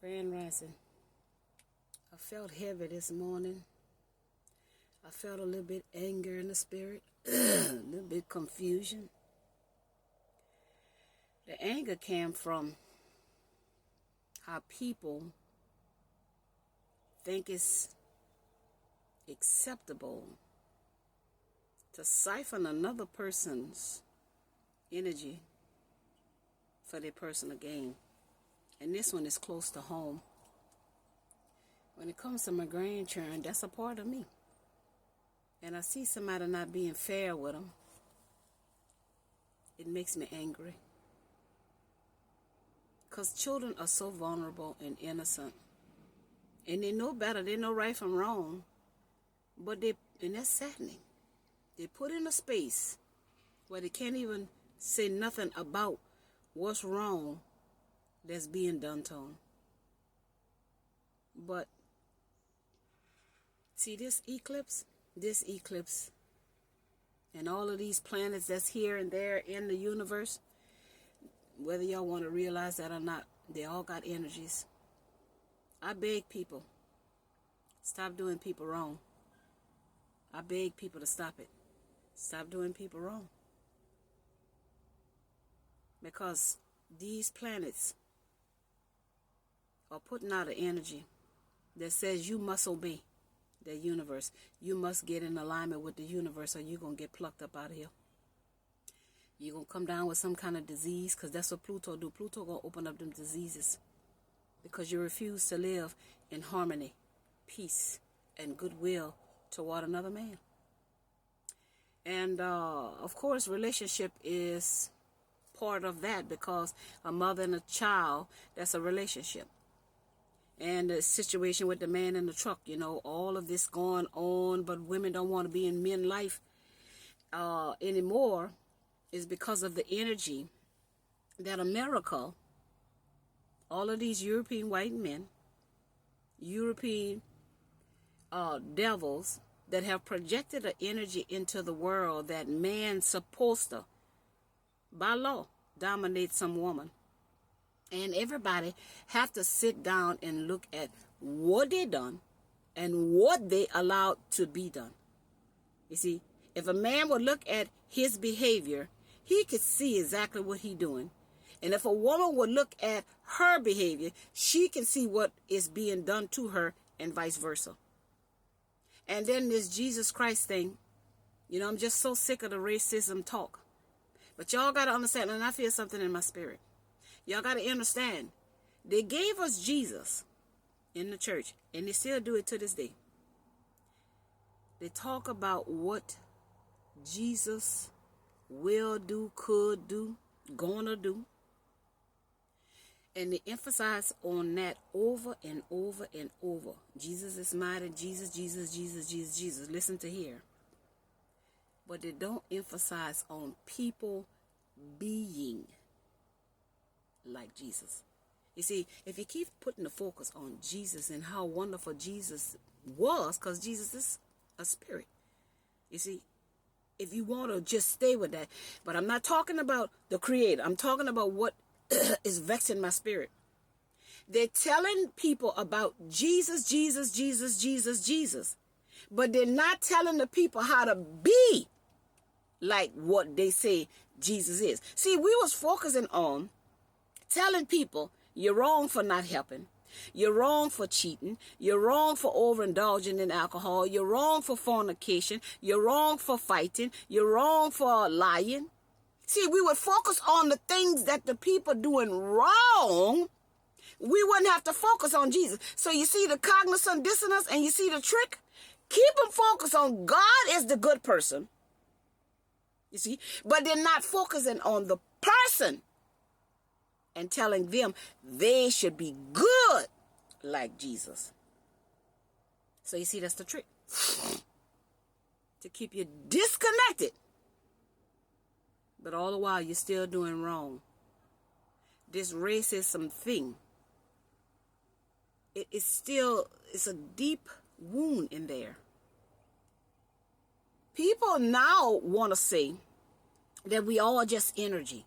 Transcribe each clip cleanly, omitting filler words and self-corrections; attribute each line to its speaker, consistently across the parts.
Speaker 1: Grand Rising. I felt heavy this morning. I felt a little bit anger in the spirit, a little bit confusion. The anger came from how people think it's acceptable to siphon another person's energy for their personal gain. And this one is close to home. When it comes to my grandchildren, that's a part of me. And I see somebody not being fair with them. It makes me angry. Because children are so vulnerable and innocent. And they know better. They know right from wrong. And that's saddening. They put in a space where they can't even say nothing about what's wrong that's being done to them. But see this eclipse, and all of these planets that's here and there in the universe, whether y'all want to realize that or not, they all got energies. I beg people, stop doing people wrong. I beg people to stop it. Stop doing people wrong. Because these planets are putting out an energy that says you must obey the universe. You must get in alignment with the universe or you're going to get plucked up out of here. You're going to come down with some kind of disease because that's what Pluto do. Pluto going to open up them diseases because you refuse to live in harmony, peace, and goodwill toward another man. And, of course, relationship is part of that because a mother and a child, that's a relationship. And the situation with the man in the truck, all of this going on, but women don't want to be in men's life anymore is because of the energy that America, all of these European white men, European devils that have projected an energy into the world that man's supposed to, by law, dominate some woman. And everybody have to sit down and look at what they done and what they allowed to be done. You see, if a man would look at his behavior, he could see exactly what he doing. And if a woman would look at her behavior, she can see what is being done to her and vice versa. And then this Jesus Christ thing, I'm just so sick of the racism talk. But y'all got to understand, and I feel something in my spirit. Y'all got to understand, they gave us Jesus in the church, and they still do it to this day. They talk about what Jesus will do, could do, gonna do. And they emphasize on that over and over and over. Jesus is mighty, Jesus, Jesus, Jesus, Jesus, Jesus. Listen to here. But they don't emphasize on people being like Jesus. You see, if you keep putting the focus on Jesus and how wonderful Jesus was, because Jesus is a spirit. You see, if you want to just stay with that. But I'm not talking about the creator. I'm talking about what is vexing my spirit. They're telling people about Jesus, Jesus, Jesus, Jesus, Jesus. But they're not telling the people how to be like what they say Jesus is. See, we was focusing on telling people you're wrong for not helping. You're wrong for cheating. You're wrong for overindulging in alcohol. You're wrong for fornication. You're wrong for fighting. You're wrong for lying. See, we would focus on the things that the people doing wrong. We wouldn't have to focus on Jesus. So you see the cognitive dissonance and you see the trick? Keep them focused on God is the good person. You see? But they're not focusing on the person and telling them they should be good like Jesus. So you see, that's the trick. To keep you disconnected. But all the while, you're still doing wrong. This racism thing, it's a deep wound in there. People now want to say that we all just energy.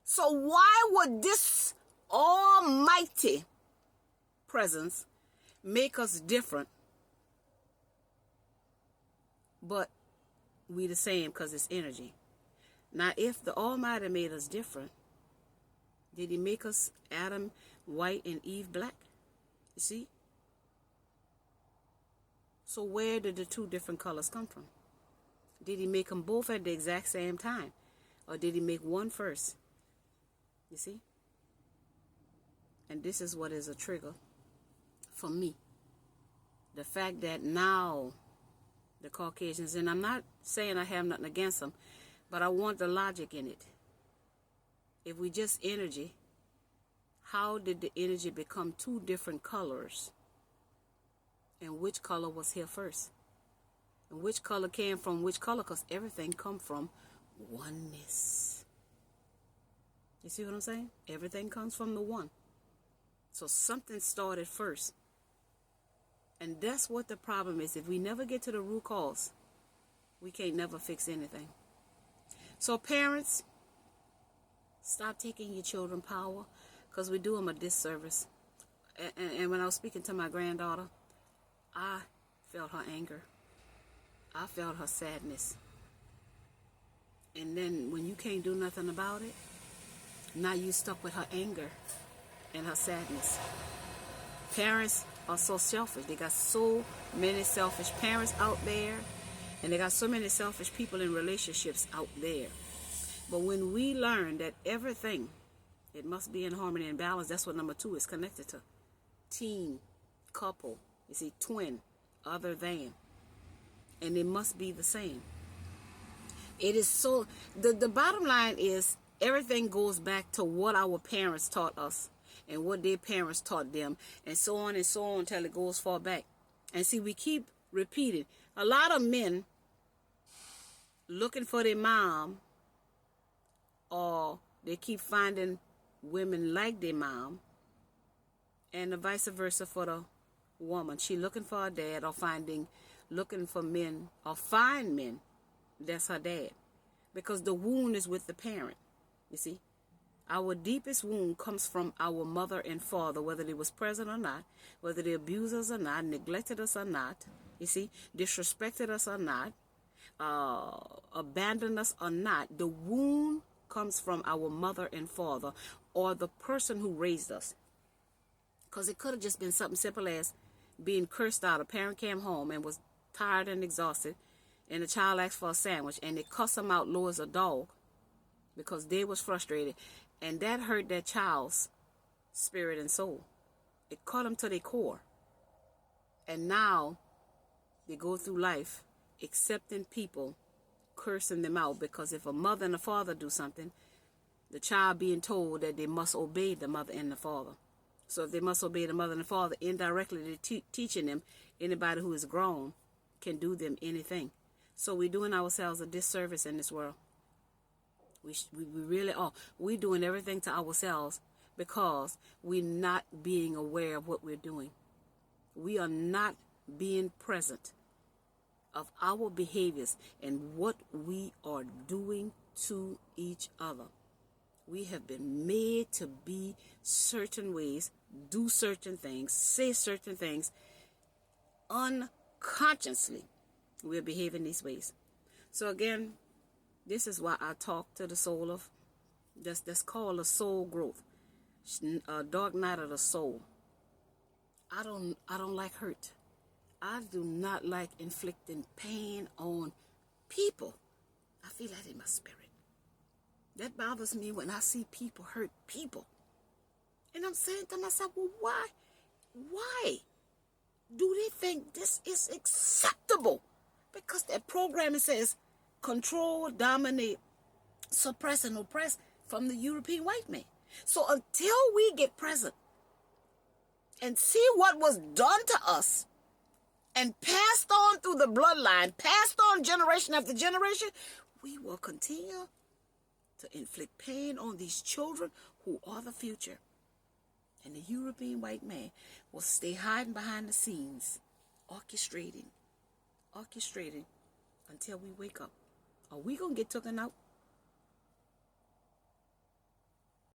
Speaker 1: So why would this almighty presence make us different, but we the same because it's energy. Now, if the Almighty made us different, did he make us Adam white and Eve black? You see? So where did the two different colors come from? Did he make them both at the exact same time? Or did he make one first? You see? And this is what is a trigger for me. The fact that now the Caucasians, and I'm not saying I have nothing against them, but I want the logic in it. If we just energy, how did the energy become two different colors? And which color was here first? And which color came from which color? Because everything come from oneness. You see what I'm saying? Everything comes from the one. So something started first. And that's what the problem is. If we never get to the root cause, we can't never fix anything. So parents, stop taking your children power, because we do them a disservice. And when I was speaking to my granddaughter, I felt her anger. I felt her sadness. And then when you can't do nothing about it, now you stuck with her anger and her sadness. Parents are so selfish. They got so many selfish parents out there, and they got so many selfish people in relationships out there. But when we learn that everything, it must be in harmony and balance, that's what number 2 is connected to. Team, couple, you see, twin, other than. And it must be the same. It is so, the bottom line is, everything goes back to what our parents taught us and what their parents taught them, and so on until it goes far back. And see, we keep repeating. A lot of men looking for their mom, or they keep finding women like their mom, and the vice versa for the woman. She looking for her dad, or looking for men, or find men that's her dad, because the wound is with the parent. You see, our deepest wound comes from our mother and father, whether they was present or not, whether they abused us or not, neglected us or not, you see, disrespected us or not, abandoned us or not. The wound comes from our mother and father, or the person who raised us. Because it could have just been something simple as being cursed out. A parent came home and was tired and exhausted, and the child asked for a sandwich, and they cussed him out low as a dog because they was frustrated, and that hurt that child's spirit and soul. It cut them to their core. And now they go through life accepting people, cursing them out, because if a mother and a father do something, the child being told that they must obey the mother and the father. So if they must obey the mother and the father, indirectly they're teaching them anybody who is grown can do them anything. So we're doing ourselves a disservice in this world. We really are. We're doing everything to ourselves because we're not being aware of what we're doing. We are not being present of our behaviors and what we are doing to each other. We have been made to be certain ways, do certain things, say certain things. Unconsciously, we're behaving these ways. So again, this is why I talk to the soul of, that's called a soul growth, a dark night of the soul. I don't like hurt. I do not like inflicting pain on people. I feel that in my spirit. That bothers me when I see people hurt people. And I'm saying to myself, well, why? Why do they think this is acceptable? Because that programming says control, dominate, suppress, and oppress from the European white man. So until we get present and see what was done to us and passed on through the bloodline, passed on generation after generation, we will continue to inflict pain on these children who are the future. And the European white man will stay hiding behind the scenes, orchestrating until we wake up. Are we going to get taken out?